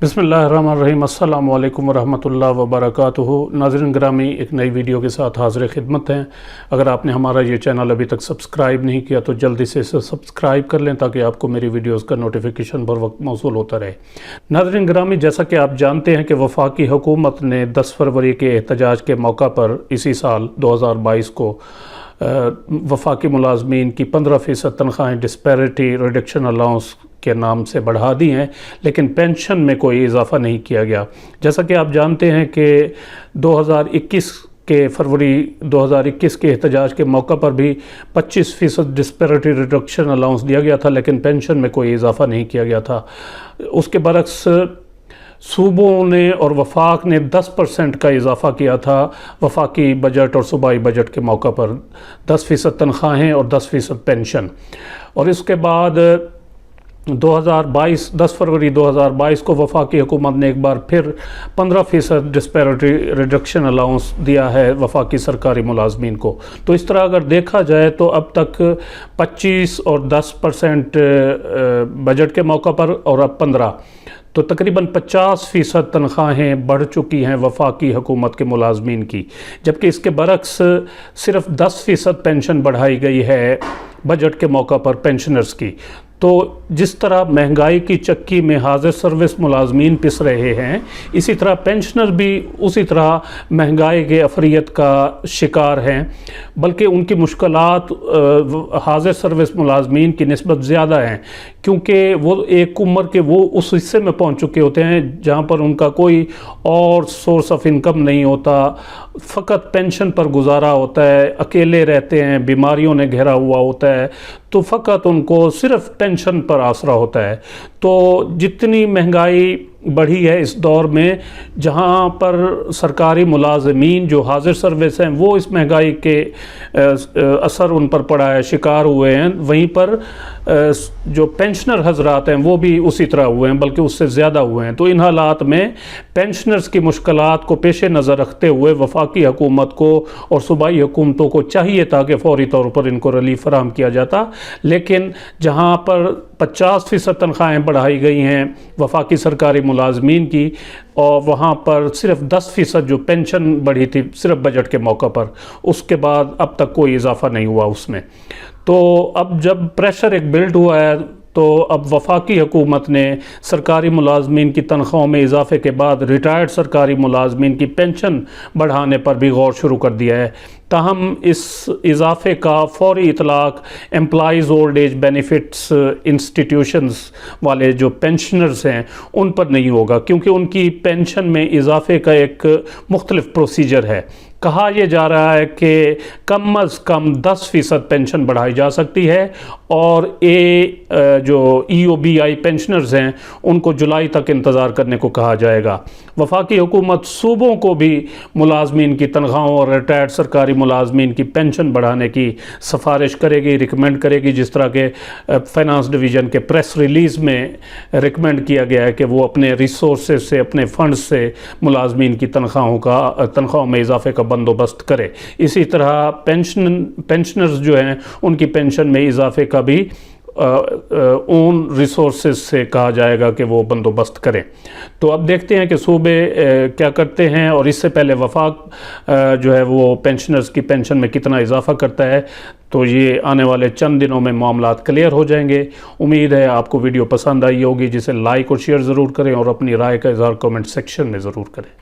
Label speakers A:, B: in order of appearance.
A: बिस्मिल्लाहिर्रहमानिर्रहीम। अस्सलामु अलैकुम वरहमतुल्लाह वबरकातुहू। नाज़रीन ग्रामी, एक नई वीडियो के साथ हाज़िर खिदमत हैं। अगर आपने हमारा ये चैनल अभी तक सब्सक्राइब नहीं किया तो जल्दी से इसे सब्सक्राइब कर लें ताकि आपको मेरी वीडियोस का नोटिफिकेशन बर वक्त मौसूल होता रहे। नाज़रीन ग्रामी, जैसा कि आप जानते हैं कि वफाकी हुकूमत ने 10 फरवरी के एहतजाज के मौका पर इसी साल 2022 को वफाकी मुलाजमीन की 15% तनख्वाहें डिस्पैरिटी रिडक्शन अलाउंस के नाम से बढ़ा दी हैं, लेकिन पेंशन में कोई इजाफ़ा नहीं किया गया। जैसा कि आप जानते हैं कि 2021 के फरवरी 2021 के एहतजाज के मौका पर भी 25% डिस्पैरिटी रिडक्शन अलाउंस दिया गया था, लेकिन पेंशन में कोई इजाफ़ा नहीं किया गया था। उसके बरक्स सूबों ने और वफाक ने 10% का इजाफ़ा किया था वफाकी बजट और सूबाई बजट के मौका पर, 10% तनख्वाहें और 10% पेंशन। और इसके बाद 10 फरवरी 2022 को वफाकी हुकूमत ने एक बार फिर 15% डिस्पैरिटी रिडक्शन अलाउंस दिया है वफाकी सरकारी मुलाजमीन को। तो इस तरह अगर देखा जाए तो अब तक 25 और 10% बजट के मौका पर और अब 15, तो तकरीबन 50% तनख्वाहें बढ़ चुकी हैं वफाकी हुकूमत के मुलाजमीन की, जबकि इसके बरक्स सिर्फ 10% पेंशन बढ़ाई गई है बजट के मौका पर पेंशनर्स की। तो जिस तरह महंगाई की चक्की में हाजिर सर्विस मुलाजमीन पिस रहे हैं, इसी तरह पेंशनर भी उसी तरह महंगाई के अफरियत का शिकार हैं, बल्कि उनकी मुश्किलात हाजिर सर्विस मुलाजमीन की निस्बत ज़्यादा हैं, क्योंकि वो एक उम्र के वो उस हिस्से में पहुंच चुके होते हैं जहां पर उनका कोई और सोर्स ऑफ इनकम नहीं होता, फ़कत पेंशन पर गुजारा होता है, अकेले रहते हैं, बीमारियों ने घेरा हुआ होता है, तो फ़कत उनको सिर्फ पेंशन पर आसरा होता है। तो जितनी महंगाई बढ़ी है इस दौर में, जहां पर सरकारी मुलाजमीन जो हाजिर सर्विस हैं वो इस महंगाई के असर उन पर पड़ा है, शिकार हुए हैं, वहीं पर जो पेंशनर हजरात हैं वो भी उसी तरह हुए हैं, बल्कि उससे ज़्यादा हुए हैं। तो इन हालात में पेंशनर्स की मुश्किलात को पेश नज़र रखते हुए वफाकी हुकूमत को और सूबाई हुकूमतों को चाहिए था कि फ़ौरी तौर पर इनको रिलीफ फराहम किया जाता, लेकिन जहाँ पर 50% तनख्वाहें बढ़ाई गई हैं वफाकी सरकारी मुलाजमीन की, और वहाँ पर सिर्फ 10% जो पेंशन बढ़ी थी सिर्फ बजट के मौका पर, उसके बाद अब तक कोई इजाफ़ा नहीं हुआ उसमें। तो अब जब प्रेशर एक बिल्ड हुआ है, तो अब वफाकी हुकूमत ने सरकारी मुलाजमीन की तनख्वाहों में इजाफे के बाद रिटायर्ड सरकारी मुलाजमीन की पेंशन बढ़ाने पर भी गौर शुरू कर दिया है। ताहम इस इजाफे का फौरी इतलाक employees old age benefits institutions वाले जो पेंशनर्स हैं उन पर नहीं होगा, क्योंकि उनकी पेंशन में इजाफे का एक मुख्तलिफ प्रोसीजर है। कहा यह जा रहा है कि कम अज़ कम 10% पेंशन बढ़ाई जा सकती है, और जो EOBI पेंशनर्स हैं उनको जुलाई तक इंतज़ार करने को कहा जाएगा। वफाकी हुकूमत सूबों को भी मुलाजमीन की तनख्वाहों और रिटायर्ड सरकारी मुलाजमीन की पेंशन बढ़ाने की सिफारिश करेगी, रिकमेंड करेगी, जिस तरह के फाइनेंस डिवीज़न के प्रेस रिलीज़ में रिकमेंड किया गया है कि वो अपने रिसोर्सेज से, अपने फंड से मुलाजमीन की तनख्वाहों में इजाफे का बंदोबस्त करे। इसी तरह पेंशनर्स जो हैं उनकी पेंशन में इजाफे का भी ओन रिसोर्सेज से कहा जाएगा कि वो बंदोबस्त करें। तो अब देखते हैं कि सूबे क्या करते हैं, और इससे पहले वफाक जो है वो पेंशनर्स की पेंशन में कितना इजाफा करता है। तो ये आने वाले चंद दिनों में मामलात क्लियर हो जाएंगे। उम्मीद है आपको वीडियो पसंद आई होगी, जिसे लाइक और शेयर ज़रूर करें और अपनी राय का इज़हार कमेंट सेक्शन में ज़रूर करें।